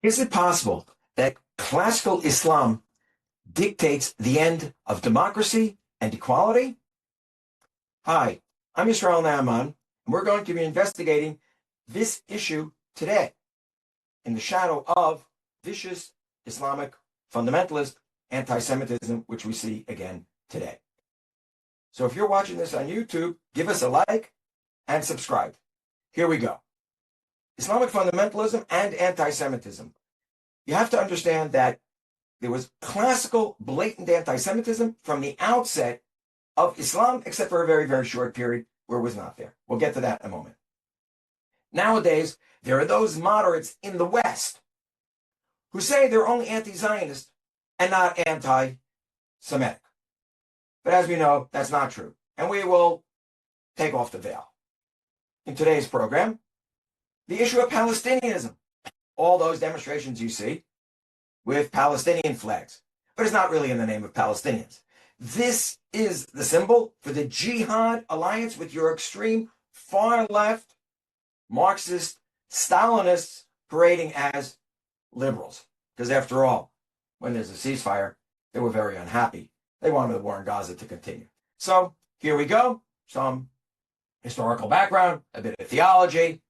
Is it possible that classical Islam dictates the end of democracy and equality? Hi, I'm Yisrael Naaman, and we're going to be investigating this issue today in the shadow of vicious Islamic fundamentalist anti-Semitism, which we see again today. So if you're watching this on YouTube, give us a like and subscribe. Here we go. Islamic fundamentalism and anti-Semitism. You have to understand that there was classical, blatant anti-Semitism from the outset of Islam, except for a very, very short period where it was not there. We'll get to that in a moment. Nowadays, there are those moderates in the West who say they're only anti-Zionist and not anti-Semitic. But as we know, that's not true. And we will take off the veil. In today's program, the issue of Palestinianism. All those demonstrations you see with Palestinian flags. But it's not really in the name of Palestinians. This is the symbol for the jihad alliance with your extreme far left Marxist Stalinists parading as liberals. Because after all, when there's a ceasefire, they were very unhappy. They wanted the war in Gaza to continue. So here we go. Some historical background, a bit of theology,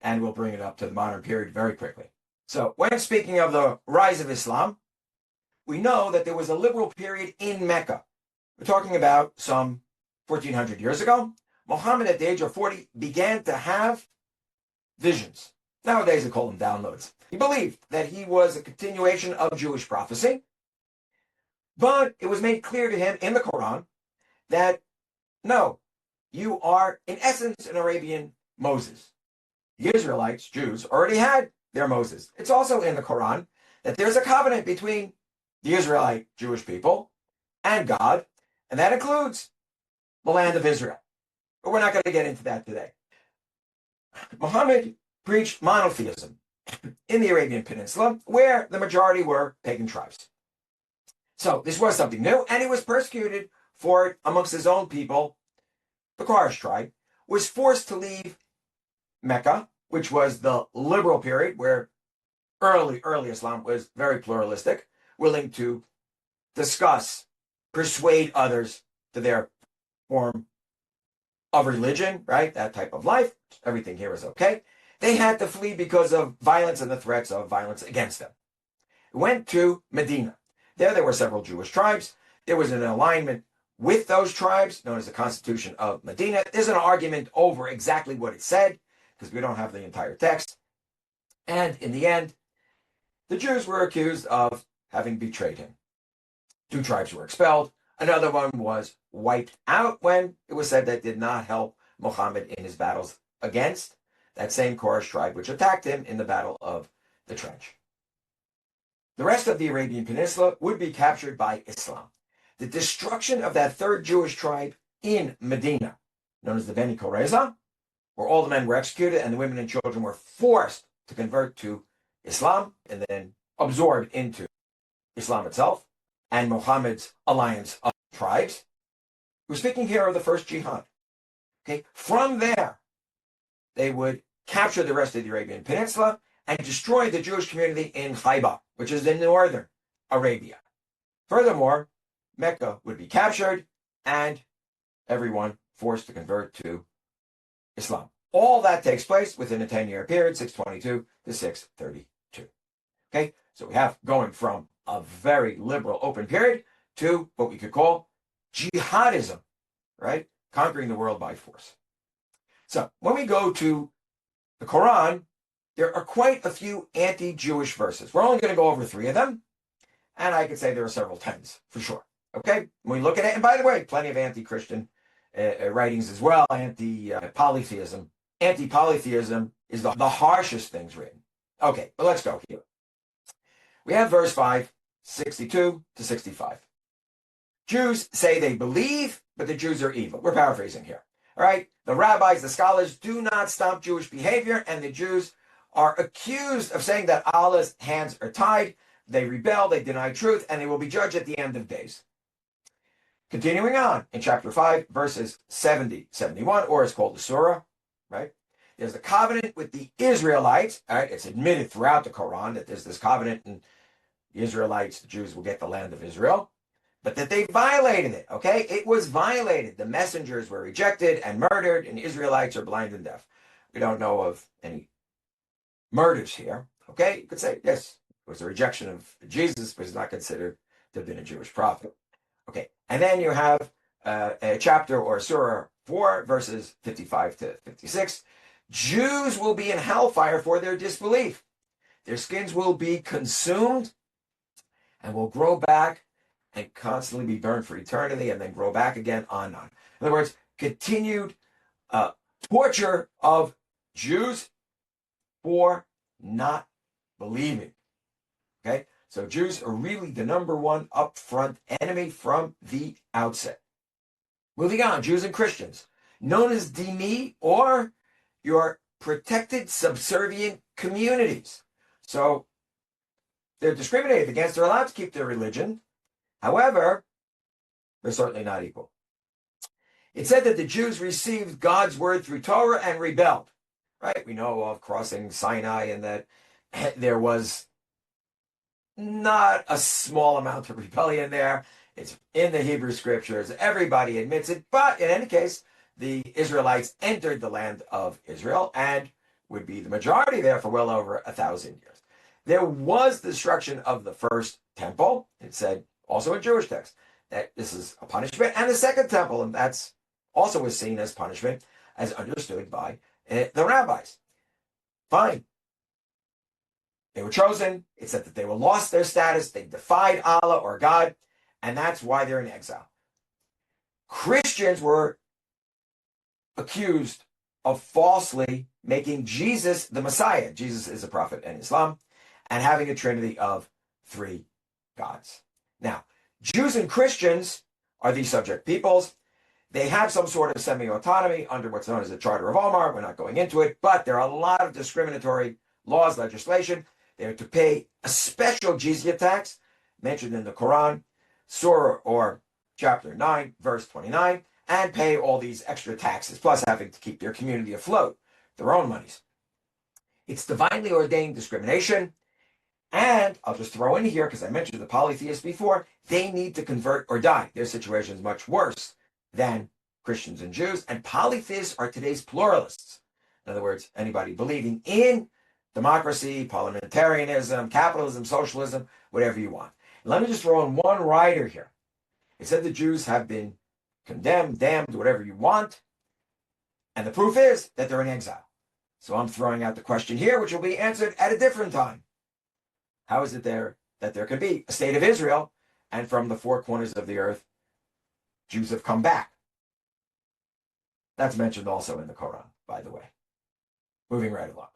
and we'll bring it up to the modern period very quickly. So when speaking of the rise of Islam, we know that there was a liberal period in Mecca. We're talking about some 1400 years ago. Muhammad, at the age of 40, began to have visions. Nowadays, they call them downloads. He believed that he was a continuation of Jewish prophecy, but it was made clear to him in the Quran that, no, you are, in essence, an Arabian Moses. The Israelites, Jews, already had their Moses. It's also in the Quran that there's a covenant between the Israelite Jewish people and God, and that includes the land of Israel. But we're not going to get into that today. Muhammad preached monotheism in the Arabian Peninsula, where the majority were pagan tribes. So this was something new, and he was persecuted for it amongst his own people. The Quraysh tribe was forced to leave Mecca, which was the liberal period where early Islam was very pluralistic, willing to discuss, persuade others to their form of religion, right? That type of life. Everything here is okay. They had to flee because of violence and the threats of violence against them. Went to Medina. There were several Jewish tribes. There was an alignment with those tribes, known as the Constitution of Medina. There's an argument over exactly what it said, because we don't have the entire text. And in the end, the Jews were accused of having betrayed him. 2 tribes were expelled. Another one was wiped out when it was said that did not help Muhammad in his battles against that same Quraysh tribe which attacked him in the Battle of the Trench. The rest of the Arabian Peninsula would be captured by Islam. The destruction of that 3rd Jewish tribe in Medina, known as the Beni Qurayza, where all the men were executed and the women and children were forced to convert to Islam and then absorbed into Islam itself and Muhammad's alliance of tribes. We're speaking here of the first jihad. Okay, from there, they would capture the rest of the Arabian Peninsula and destroy the Jewish community in Khaybar, which is in northern Arabia. Furthermore, Mecca would be captured and everyone forced to convert to Islam. All that takes place within a 10-year period, 622 to 632. Okay, so we have going from a very liberal open period to what we could call jihadism, right? Conquering the world by force. So when we go to the Quran, there are quite a few anti-Jewish verses. We're only going to go over 3 of them, and I could say there are several tens for sure. Okay, when we look at it, and by the way, plenty of anti-Christian writings as well, anti-polytheism. Anti-polytheism is the harshest things written. Okay, but let's go here. We have verse 5, 62 to 65. Jews say they believe, but the Jews are evil. We're paraphrasing here. All right, the rabbis, the scholars do not stop Jewish behavior, and the Jews are accused of saying that Allah's hands are tied. They rebel, they deny truth, and they will be judged at the end of days. Continuing on in chapter 5, verses 70, 71, or it's called the surah, right? There's a covenant with the Israelites. All right, it's admitted throughout the Quran that there's this covenant, and the Israelites, the Jews, will get the land of Israel, but that they violated it. Okay, it was violated. The messengers were rejected and murdered, and Israelites are blind and deaf. We don't know of any murders here. Okay, you could say yes, it was a rejection of Jesus, but he's not considered to have been a Jewish prophet. Okay, and then you have a chapter or Surah 4, verses 55 to 56. Jews will be in hellfire for their disbelief. Their skins will be consumed and will grow back and constantly be burned for eternity and then grow back again on and on. In other words, continued torture of Jews for not believing. Okay, so Jews are really the number one upfront enemy from the outset. Moving on, Jews and Christians, known as dhimmi, or your protected subservient communities. So they're discriminated against. They're allowed to keep their religion. However, they're certainly not equal. It said that the Jews received God's word through Torah and rebelled. Right? We know of crossing Sinai and that there was not a small amount of rebellion there. It's in the Hebrew scriptures. Everybody admits it. But in any case, the Israelites entered the land of Israel and would be the majority there for well over 1,000 years. There was destruction of the first temple. It said also in Jewish text that this is a punishment. And the second temple, and that's also was seen as punishment, as understood by the rabbis. Fine. They were chosen. It said that they were lost their status. They defied Allah or God, and that's why they're in exile. Christians were accused of falsely making Jesus the Messiah. Jesus is a prophet in Islam, and having a trinity of 3 gods. Now, Jews and Christians are these subject peoples. They have some sort of semi-autonomy under what's known as the Charter of Omar. We're not going into it, but there are a lot of discriminatory laws, legislation. They're to pay a special jizya tax mentioned in the Quran, Surah or chapter 9, verse 29, and pay all these extra taxes, plus having to keep their community afloat, their own monies. It's divinely ordained discrimination. And I'll just throw in here, because I mentioned the polytheists before, they need to convert or die. Their situation is much worse than Christians and Jews. And polytheists are today's pluralists. In other words, anybody believing in democracy, parliamentarianism, capitalism, socialism, whatever you want. And let me just throw in one rider here. It said the Jews have been condemned, damned, whatever you want. And the proof is that they're in exile. So I'm throwing out the question here, which will be answered at a different time. How is it there that there could be a state of Israel, and from the 4 corners of the earth, Jews have come back? That's mentioned also in the Quran, by the way. Moving right along.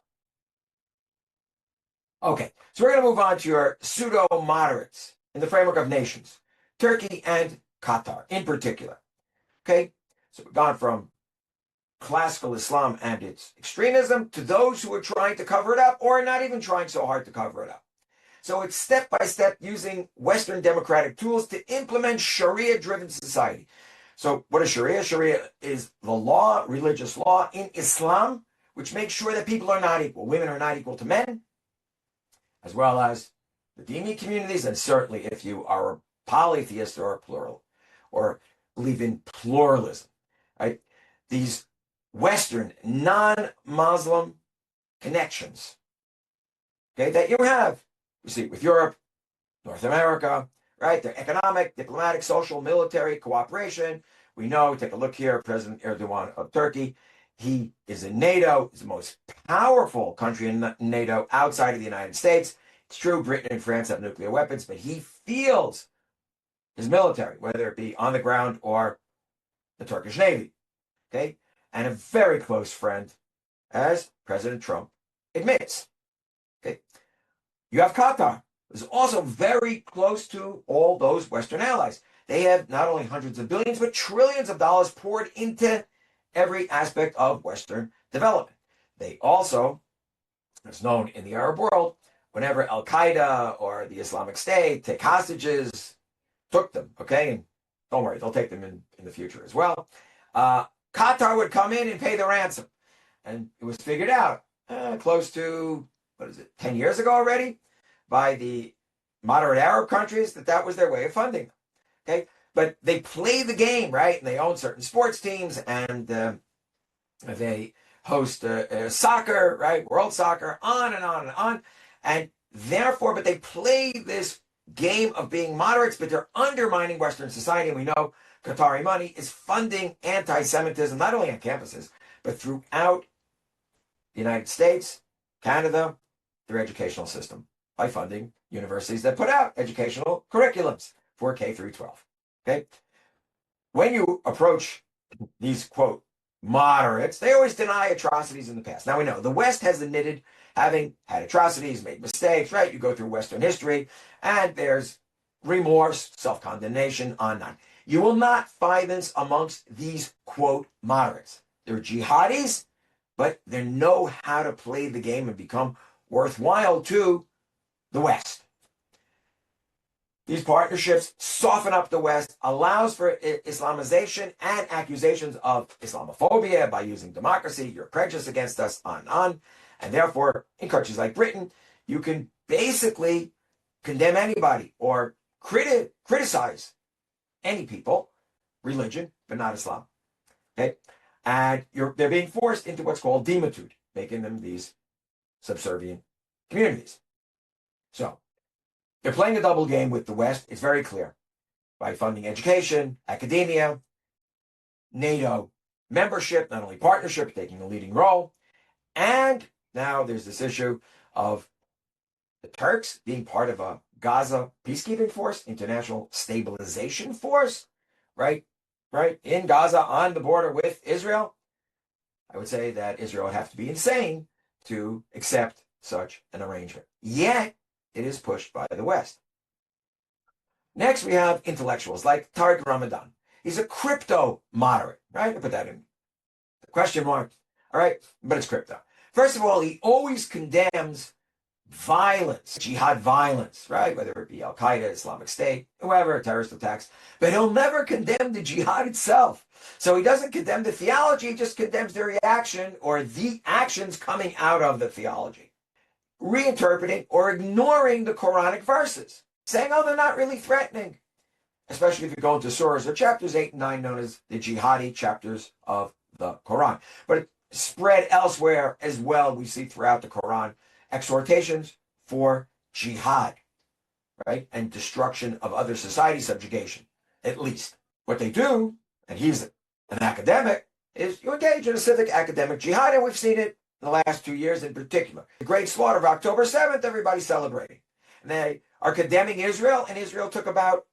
Okay, so we're going to move on to your pseudo-moderates in the framework of nations, Turkey and Qatar in particular. Okay, so we've gone from classical Islam and its extremism to those who are trying to cover it up or not even trying so hard to cover it up. So it's step by step using Western democratic tools to implement Sharia-driven society. So what is Sharia? Sharia is the law, religious law in Islam, which makes sure that people are not equal. Women are not equal to men, as well as the dhimmi communities, and certainly if you are a polytheist or a plural, or believe in pluralism, right? These Western, non-Muslim connections, okay, that you have. You see, with Europe, North America, right? Their economic, diplomatic, social, military cooperation. We know, take a look here, President Erdogan of Turkey. He is in NATO. He's the most powerful country in NATO outside of the United States. It's true, Britain and France have nuclear weapons, but he feels his military, whether it be on the ground or the Turkish Navy, okay? And a very close friend, as President Trump admits, okay? You have Qatar, who's also very close to all those Western allies. They have not only hundreds of billions, but trillions of dollars poured into every aspect of Western development. They also, as known in the Arab world, whenever Al-Qaeda or the Islamic State take hostages, took them, okay? And don't worry, they'll take them in the future as well. Qatar would come in and pay the ransom. And it was figured out close to, 10 years ago already by the moderate Arab countries that was their way of funding them. Okay, but they play the game, right? And they own certain sports teams, and they host soccer, right? World soccer, on and on and on. And therefore, but they play this game of being moderates, but they're undermining Western society. And we know Qatari money is funding anti-Semitism, not only on campuses, but throughout the United States, Canada, their educational system, by funding universities that put out educational curriculums for K through 12. Okay? When you approach these, quote, moderates, they always deny atrocities in the past. Now we know the West has admitted having had atrocities, made mistakes, right? You go through Western history, and there's remorse, self-condemnation, on and on. You will not find this amongst these, quote, moderates. They're jihadis, but they know how to play the game and become worthwhile to the West. These partnerships soften up the West, allows for Islamization and accusations of Islamophobia by using democracy, you're prejudiced against us, on and on. And therefore, in countries like Britain, you can basically condemn anybody or criticize any people, religion, but not Islam. Okay? And they're being forced into what's called demitude, making them these subservient communities. So, they're playing a double game with the West. It's very clear. By funding education, academia, NATO membership, not only partnership, taking a leading role. And now there's this issue of the Turks being part of a Gaza peacekeeping force, international stabilization force, right, in Gaza on the border with Israel. I would say that Israel would have to be insane to accept such an arrangement. Yet, it is pushed by the West. Next, we have intellectuals like Tariq Ramadan. He's a crypto moderate, right? I put that in the question mark, all right? But it's crypto. First of all, he always condemns violence, jihad violence, right? Whether it be Al-Qaeda, Islamic State, whoever, terrorist attacks. But he'll never condemn the jihad itself. So he doesn't condemn the theology, he just condemns the reaction or the actions coming out of the theology. Reinterpreting or ignoring the Quranic verses, saying, oh, they're not really threatening, especially if you go into surahs or chapters 8 and 9, known as the jihadi chapters of the Quran. But spread elsewhere as well, we see throughout the Quran exhortations for jihad, right? And destruction of other society, subjugation, at least. What they do, and he's an academic, is you engage in a civic academic jihad, and we've seen it in the last 2 years in particular. The great slaughter of October 7th, everybody's celebrating. And they are condemning Israel, and Israel took about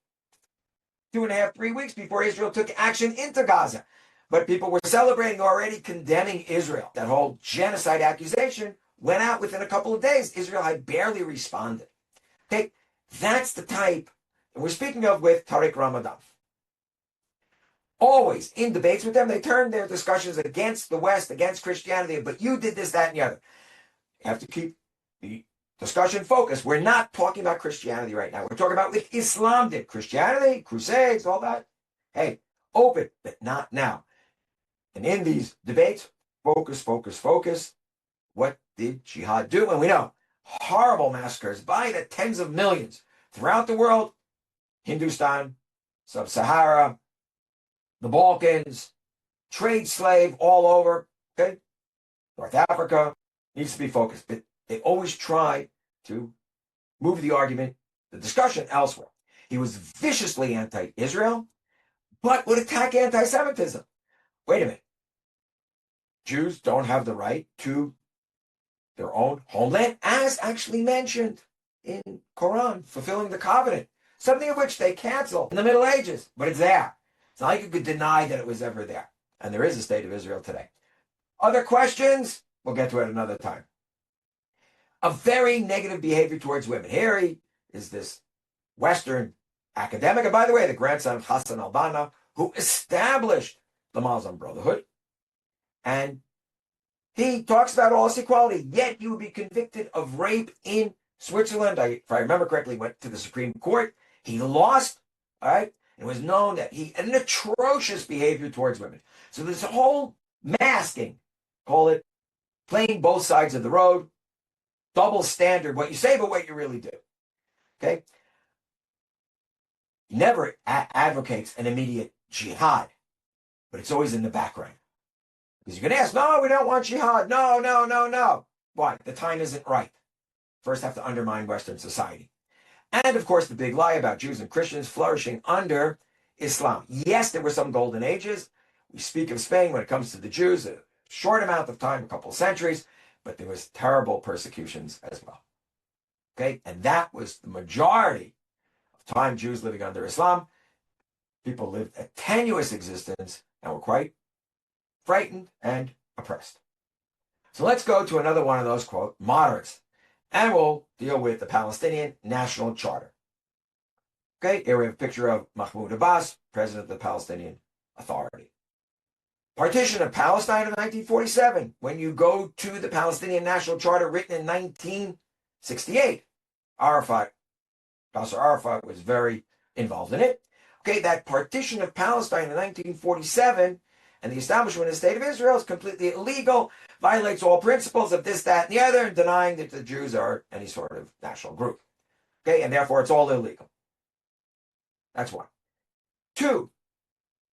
2.5, 3 weeks before Israel took action into Gaza. But people were celebrating, already condemning Israel. That whole genocide accusation went out within a couple of days. Israel had barely responded. Okay, that's the type that we're speaking of with Tariq Ramadan. Always in debates with them, they turn their discussions against the West, against Christianity, but you did this, that, and the other. You have to keep the discussion focused. We're not talking about Christianity right now. We're talking about what Islam did. Christianity, Crusades, all that. Hey, open, but not now. And in these debates, focus. What did jihad do? And we know horrible massacres by the tens of millions throughout the world. Hindustan, Sub-Sahara, the Balkans, trade slave all over, okay? North Africa needs to be focused. But they always try to move the argument, the discussion elsewhere. He was viciously anti-Israel, but would attack anti-Semitism. Wait a minute. Jews don't have the right to their own homeland, as actually mentioned in Quran, fulfilling the covenant, something of which they canceled in the Middle Ages, but it's there. It's not like you could deny that it was ever there. And there is a state of Israel today. Other questions? We'll get to it another time. A very negative behavior towards women. Here he is, this Western academic, and by the way, the grandson of Hassan al-Banna, who established the Muslim Brotherhood. And he talks about all this equality, yet you would be convicted of rape in Switzerland. If I remember correctly, went to the Supreme Court. He lost, all right? It was known that he had an atrocious behavior towards women. So there's a whole masking, call it playing both sides of the road, double standard, what you say, but what you really do. Okay? He never advocates an immediate jihad, but it's always in the background. Because you can ask, no, we don't want jihad. No, no, no, no. Why? The time isn't right. First have to undermine Western society. And of course, the big lie about Jews and Christians flourishing under Islam. Yes, there were some golden ages. We speak of Spain when it comes to the Jews, a short amount of time, a couple of centuries, but there was terrible persecutions as well. Okay, and that was the majority of time Jews living under Islam. People lived a tenuous existence and were quite frightened and oppressed. So let's go to another one of those, quote, moderates, and we'll deal with the Palestinian National Charter. Okay, here we have a picture of Mahmoud Abbas, president of the Palestinian Authority. Partition of Palestine in 1947. When you go to the Palestinian National Charter written in 1968, Yasser Arafat was very involved in it. Okay, that partition of Palestine in 1947 and the establishment of the State of Israel is completely illegal, violates all principles of this, that, and the other, and denying that the Jews are any sort of national group. Okay, and therefore it's all illegal. That's one. Two,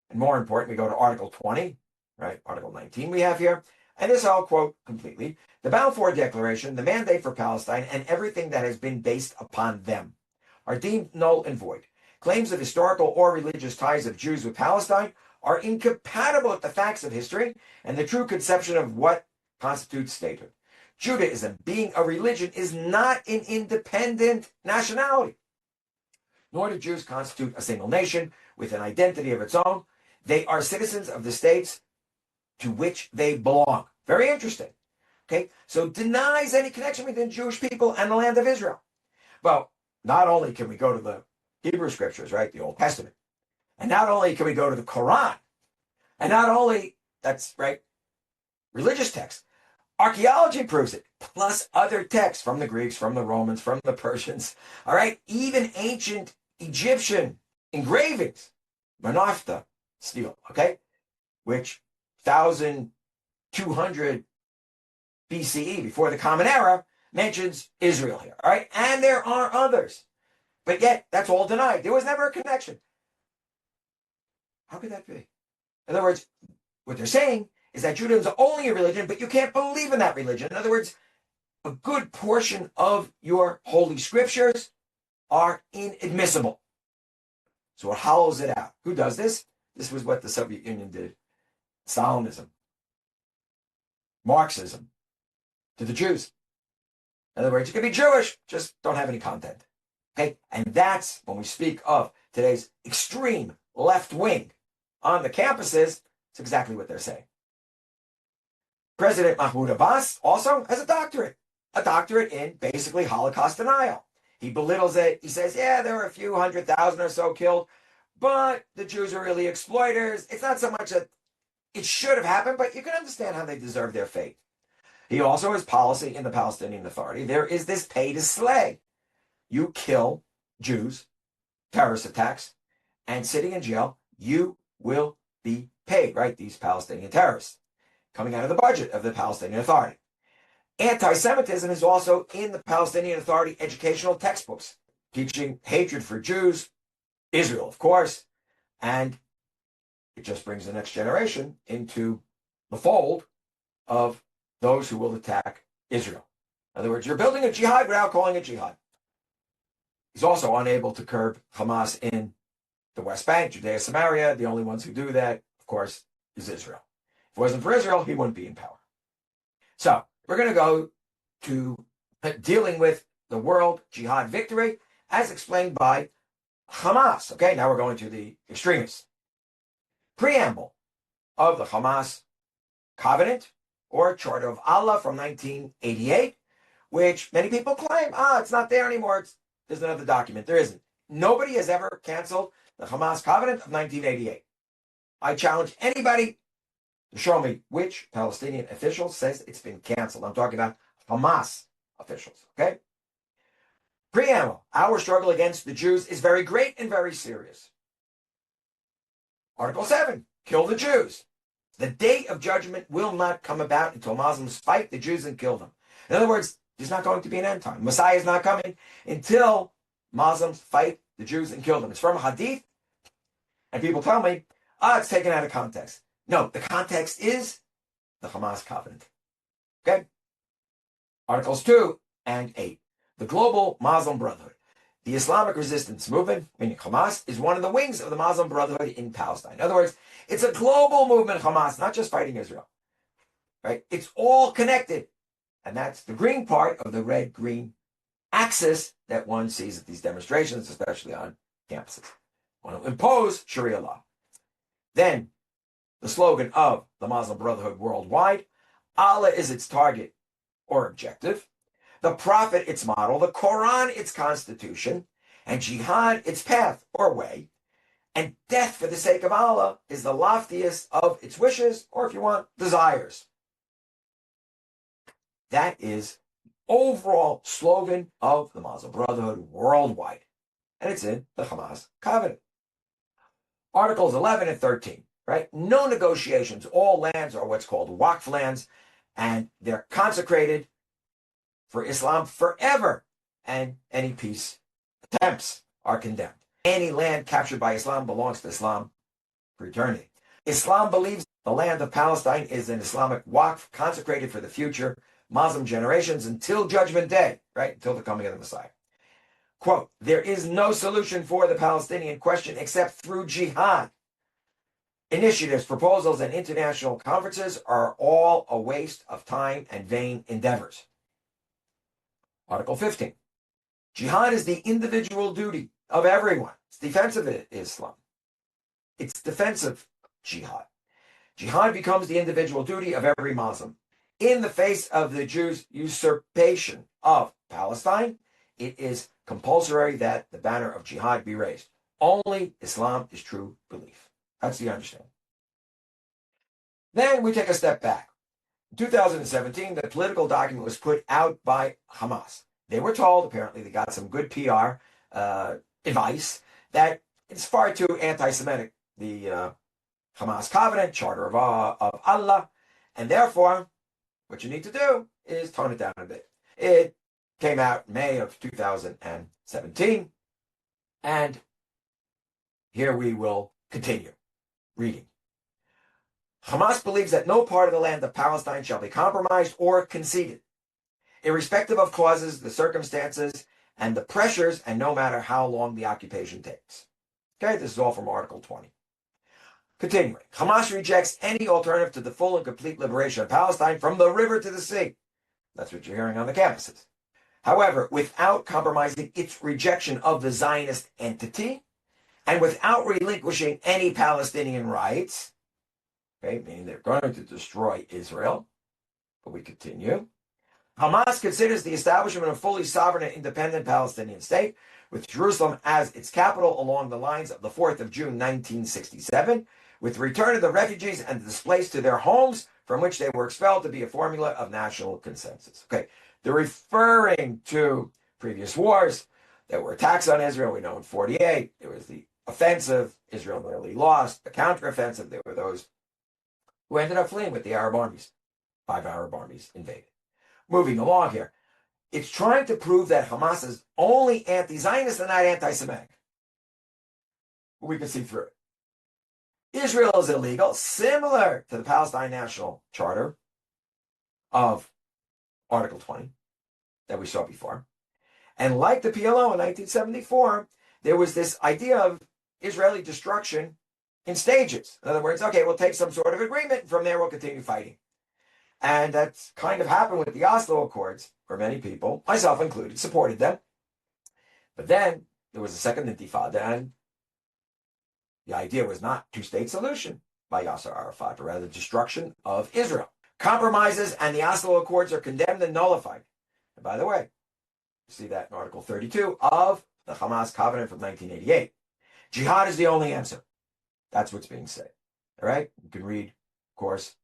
and more important, we go to Article 20, right? Article 19 we have here. And this I'll quote completely. The Balfour Declaration, the mandate for Palestine, and everything that has been based upon them are deemed null and void. Claims of historical or religious ties of Jews with Palestine are incompatible with the facts of history and the true conception of what constitutes statehood. Judaism, being a religion, is not an independent nationality. Nor do Jews constitute a single nation with an identity of its own. They are citizens of the states to which they belong. Very interesting. Okay, so denies any connection between Jewish people and the land of Israel. Well, not only can we go to the Hebrew scriptures, right, the Old Testament, and not only can we go to the Quran, and not only, that's right, religious texts, archaeology proves it, plus other texts from the Greeks, from the Romans, from the Persians, all right, even ancient Egyptian engravings, Manafta stele, okay, which 1200 BCE, before the Common Era, mentions Israel here, all right, and there are others, but yet that's all denied. There was never a connection. How could that be? In other words, what they're saying is that Judaism is only a religion, but you can't believe in that religion. In other words, a good portion of your holy scriptures are inadmissible. So it hollows it out. Who does this? This was what the Soviet Union did. Stalinism. Marxism. To the Jews. In other words, you can be Jewish, just don't have any content. Okay? And that's when we speak of today's extreme left wing on the campuses, it's exactly what they're saying. President Mahmoud Abbas also has a doctorate in basically Holocaust denial. He belittles it. He says, yeah, there were a few 100,000 or so killed, but the Jews are really exploiters. It's not so much that it should have happened, but you can understand how they deserve their fate. He also has policy in the Palestinian Authority. There is this pay to slay. You kill Jews, terrorist attacks, and sitting in jail, you will be paid, right? These Palestinian terrorists coming out of the budget of the Palestinian Authority. Antisemitism is also in the Palestinian Authority educational textbooks, teaching hatred for Jews, Israel, of course, and it just brings the next generation into the fold of those who will attack Israel. In other words, you're building a jihad without calling it jihad. He's also unable to curb Hamas in the West Bank, Judea, Samaria. The only ones who do that, of course, is Israel. If it wasn't for Israel, he wouldn't be in power. So we're going to go to dealing with the world jihad victory as explained by Hamas. Okay, now we're going to the extremists. Preamble of the Hamas Covenant or Charter of Allah from 1988, which many people claim, it's not there anymore. There's another document. There isn't. Nobody has ever canceled the Hamas Covenant of 1988. I challenge anybody to show me which Palestinian official says it's been canceled. I'm talking about Hamas officials, okay? Preamble. Our struggle against the Jews is very great and very serious. Article 7. Kill the Jews. The day of judgment will not come about until Muslims fight the Jews and kill them. In other words, there's not going to be an end time. Messiah is not coming until Muslims fight the Jews and kill them. It's from a hadith, and people tell me, it's taken out of context. No, the context is the Hamas covenant. Okay? Articles 2 and 8. The global Muslim Brotherhood. The Islamic resistance movement, meaning Hamas, is one of the wings of the Muslim Brotherhood in Palestine. In other words, it's a global movement, Hamas, not just fighting Israel. Right? It's all connected. And that's the green part of the red-green axis that one sees at these demonstrations, especially on campuses. Want to impose Sharia law. Then, the slogan of the Muslim Brotherhood worldwide, Allah is its target or objective, the Prophet its model, the Quran its constitution, and jihad its path or way, and death for the sake of Allah is the loftiest of its wishes, or if you want, desires. That is overall slogan of the Muslim Brotherhood worldwide, and it's in the Hamas covenant. Articles 11 and 13, right? No negotiations. All lands are what's called Waqf lands, and they're consecrated for Islam forever, and any peace attempts are condemned. Any land captured by Islam belongs to Islam for eternity. Islam believes the land of Palestine is an Islamic Waqf consecrated for the future Muslim generations until Judgment Day, right? Until the coming of the Messiah. Quote, there is no solution for the Palestinian question except through jihad. Initiatives, proposals, and international conferences are all a waste of time and vain endeavors. Article 15. Jihad is the individual duty of everyone. It's defensive Islam. It's defensive jihad. Jihad becomes the individual duty of every Muslim. In the face of the Jews' usurpation of Palestine, it is compulsory that the banner of jihad be raised. Only Islam is true belief. That's the understanding. Then we take a step back. In 2017, the political document was put out by Hamas. They were told, apparently they got some good PR advice, that it's far too anti-Semitic, the Hamas covenant, charter of Allah, and therefore, what you need to do is tone it down a bit. It came out in May of 2017, and here we will continue reading. Hamas believes that no part of the land of Palestine shall be compromised or conceded, irrespective of causes, the circumstances, and the pressures, and no matter how long the occupation takes. Okay, this is all from Article 20. Continuing, Hamas rejects any alternative to the full and complete liberation of Palestine from the river to the sea. That's what you're hearing on the campuses. However, without compromising its rejection of the Zionist entity, and without relinquishing any Palestinian rights, okay, meaning they're going to destroy Israel, but we continue. Hamas considers the establishment of a fully sovereign and independent Palestinian state, with Jerusalem as its capital along the lines of the 4th of June 1967, with the return of the refugees and the displaced to their homes from which they were expelled to be a formula of national consensus. Okay, they're referring to previous wars. There were attacks on Israel. We know in 48, there was the offensive. Israel nearly lost. The counteroffensive, there were those who ended up fleeing with the Arab armies. 5 Arab armies invaded. Moving along here, it's trying to prove that Hamas is only anti-Zionist and not anti-Semitic. We can see through it. Israel is illegal, similar to the Palestine National Charter of Article 20 that we saw before. And like the PLO in 1974, there was this idea of Israeli destruction in stages. In other words, okay, we'll take some sort of agreement, and from there we'll continue fighting. And that's kind of happened with the Oslo Accords, where many people, myself included, supported them. But then there was a second intifada, and the idea was not two-state solution by Yasser Arafat, but rather destruction of Israel. Compromises and the Oslo Accords are condemned and nullified. And by the way, you see that in Article 32 of the Hamas Covenant from 1988. Jihad is the only answer. That's what's being said. All right? You can read, of course,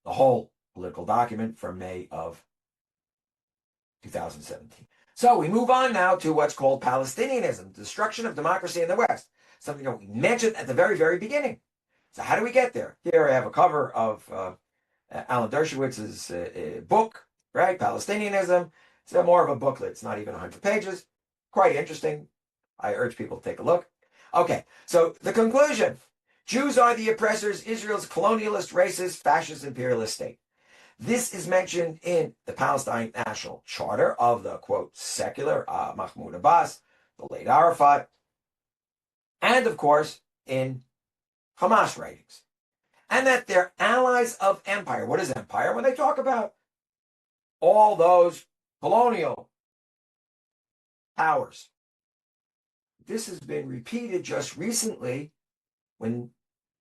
the whole political document from May of 2017. So we move on now to what's called Palestinianism, destruction of democracy in the West, something that we mentioned at the very, very beginning. So how do we get there? Here I have a cover of Alan Dershowitz's book, right? Palestinianism. It's more of a booklet. It's not even 100 pages. Quite interesting. I urge people to take a look. Okay, so the conclusion. Jews are the oppressors, Israel's colonialist, racist, fascist, imperialist state. This is mentioned in the Palestine National Charter of the, quote, secular Mahmoud Abbas, the late Arafat, and, of course, in Hamas writings. And that they're allies of empire. What is empire? When they talk about all those colonial powers. This has been repeated just recently when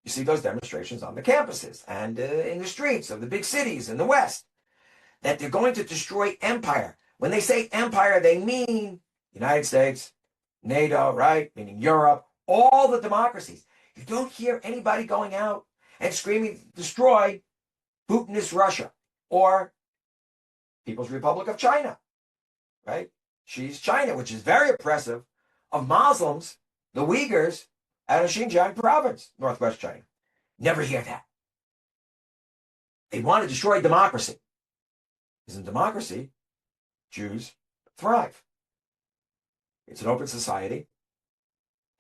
you see those demonstrations on the campuses and in the streets of the big cities in the West, that they're going to destroy empire. When they say empire, they mean United States, NATO, right? Meaning Europe, all the democracies. You don't hear anybody going out and screaming, destroy Putinist Russia or People's Republic of China, right? She's China, which is very oppressive of Muslims, the Uyghurs, out of Xinjiang province, northwest China. Never hear that. They want to destroy democracy. Because in democracy, Jews thrive. It's an open society.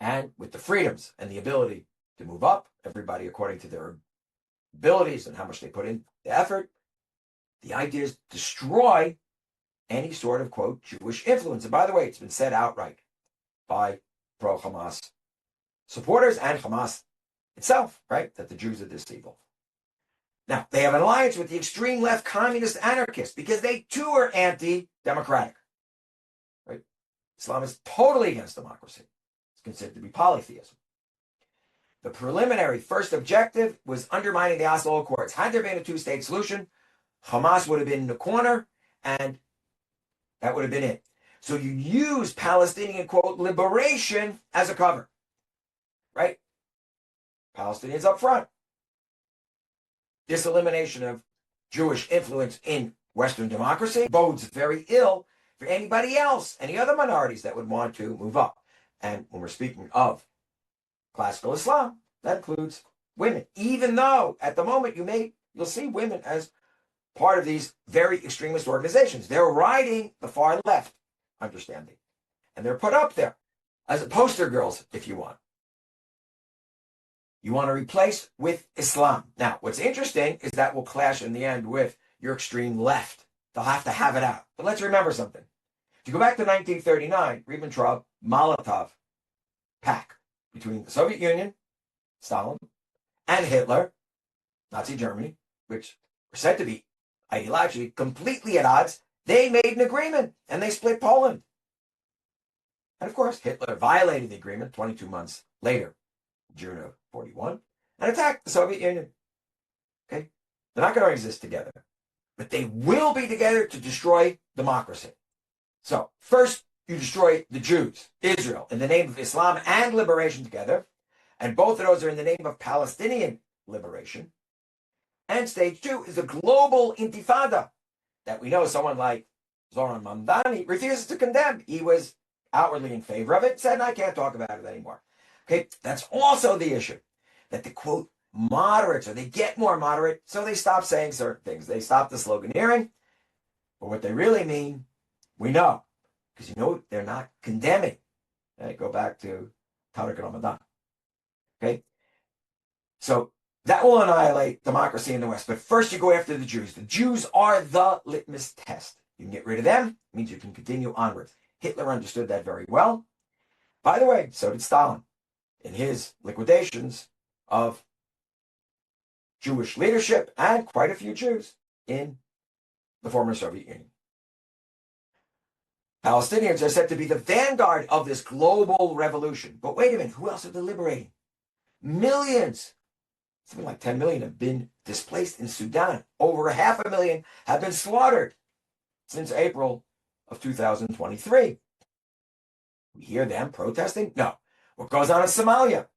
And with the freedoms and the ability to move up, everybody according to their abilities and how much they put in the effort, the idea is destroy any sort of, quote, Jewish influence. And by the way, it's been said outright by pro-Hamas supporters and Hamas itself, right, that the Jews are this evil. Now, they have an alliance with the extreme left communist anarchists because they too are anti-democratic, right? Islam is totally against democracy. It's considered to be polytheism. The preliminary first objective was undermining the Oslo Accords. Had there been a two-state solution, Hamas would have been in the corner, and that would have been it. So you use Palestinian, quote, liberation as a cover, right? Palestinians up front. This elimination of Jewish influence in Western democracy bodes very ill for anybody else, any other minorities that would want to move up. And when we're speaking of classical Islam, that includes women, even though at the moment you'll see women as part of these very extremist organizations. They're riding the far left understanding. And they're put up there as poster girls, if you want. You want to replace with Islam. Now, what's interesting is that will clash in the end with your extreme left. They'll have to have it out. But let's remember something. If you go back to 1939, Ribbentrop-Molotov pact between the Soviet Union, Stalin, and Hitler, Nazi Germany, which were said to be ideologically completely at odds, they made an agreement and they split Poland. And of course, Hitler violated the agreement 22 months later, June of 41, and attacked the Soviet Union. Okay? They're not going to exist together, but they will be together to destroy democracy. So first, you destroy the Jews, Israel, in the name of Islam and liberation together, and both of those are in the name of Palestinian liberation. And stage two is a global intifada that we know someone like Zoran Mamdani refuses to condemn. He was outwardly in favor of it, said, I can't talk about it anymore. Okay, that's also the issue, that the, quote, moderates, or they get more moderate, so they stop saying certain things. They stop the sloganeering, but what they really mean, we know, because you know they're not condemning. Okay, go back to Tariq Ramadan. Okay, so that will annihilate democracy in the West. But first you go after the Jews. The Jews are the litmus test. You can get rid of them, it means you can continue onwards. Hitler understood that very well. By the way, so did Stalin in his liquidations of Jewish leadership and quite a few Jews in the former Soviet Union. Palestinians are said to be the vanguard of this global revolution. But wait a minute, who else are they liberating? Millions, something like 10 million have been displaced in Sudan. Over 500,000 have been slaughtered since April of 2023. We hear them protesting? No. What goes on in Somalia?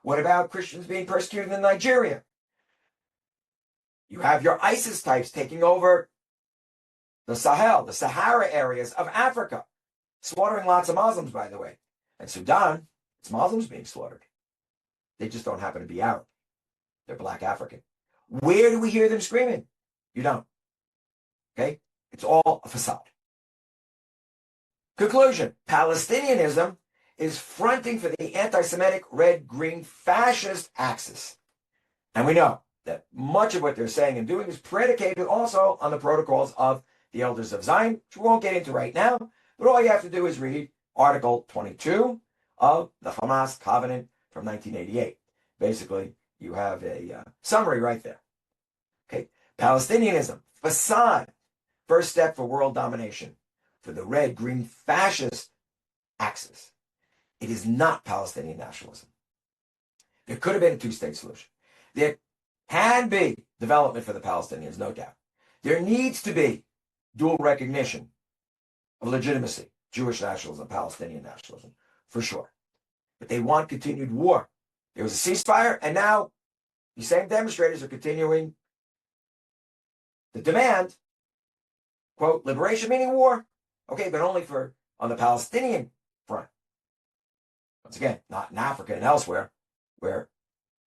What about Christians being persecuted in Nigeria? You have your ISIS types taking over the Sahel, the Sahara areas of Africa, slaughtering lots of Muslims, by the way. And Sudan, it's Muslims being slaughtered. They just don't happen to be Arab. They're black African. Where do we hear them screaming? You don't. Okay? It's all a facade. Conclusion. Palestinianism is fronting for the anti-Semitic red-green fascist axis. And we know that much of what they're saying and doing is predicated also on the protocols of the Elders of Zion, which we won't get into right now, but all you have to do is read Article 22 of the Hamas Covenant from 1988. Basically, you have a summary right there. Okay, Palestinianism, facade, first step for world domination, for the red-green fascist axis. It is not Palestinian nationalism. There could have been a two-state solution. There can be development for the Palestinians, no doubt. There needs to be dual recognition of legitimacy, Jewish nationalism, Palestinian nationalism, for sure. But they want continued war. There was a ceasefire, and now these same demonstrators are continuing the demand, quote, liberation meaning war, okay, but only for on the Palestinian front. Once again, not in Africa and elsewhere, where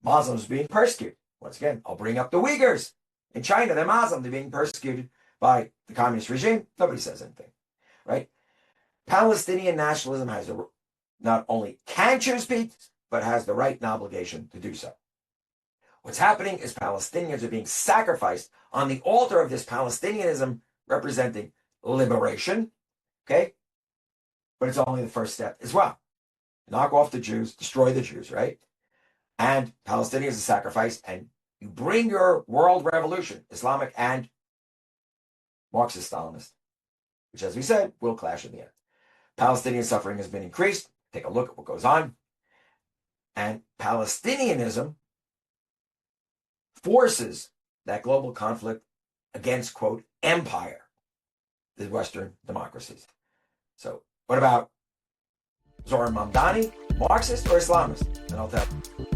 Muslims are being persecuted. Once again, I'll bring up the Uyghurs. In China, they're Muslim, they're being persecuted by the communist regime. Nobody says anything, right? Palestinian nationalism has not only can choose peace, but has the right and obligation to do so. What's happening is Palestinians are being sacrificed on the altar of this Palestinianism representing liberation, okay? But it's only the first step as well. Knock off the Jews, destroy the Jews, right? And Palestinians are sacrificed, and you bring your world revolution, Islamic and Marxist-Stalinist, which, as we said, will clash in the end. Palestinian suffering has been increased. Take a look at what goes on. And Palestinianism forces that global conflict against, quote, empire, the Western democracies. So what about Zoran Mamdani, Marxist or Islamist? And I'll tell you.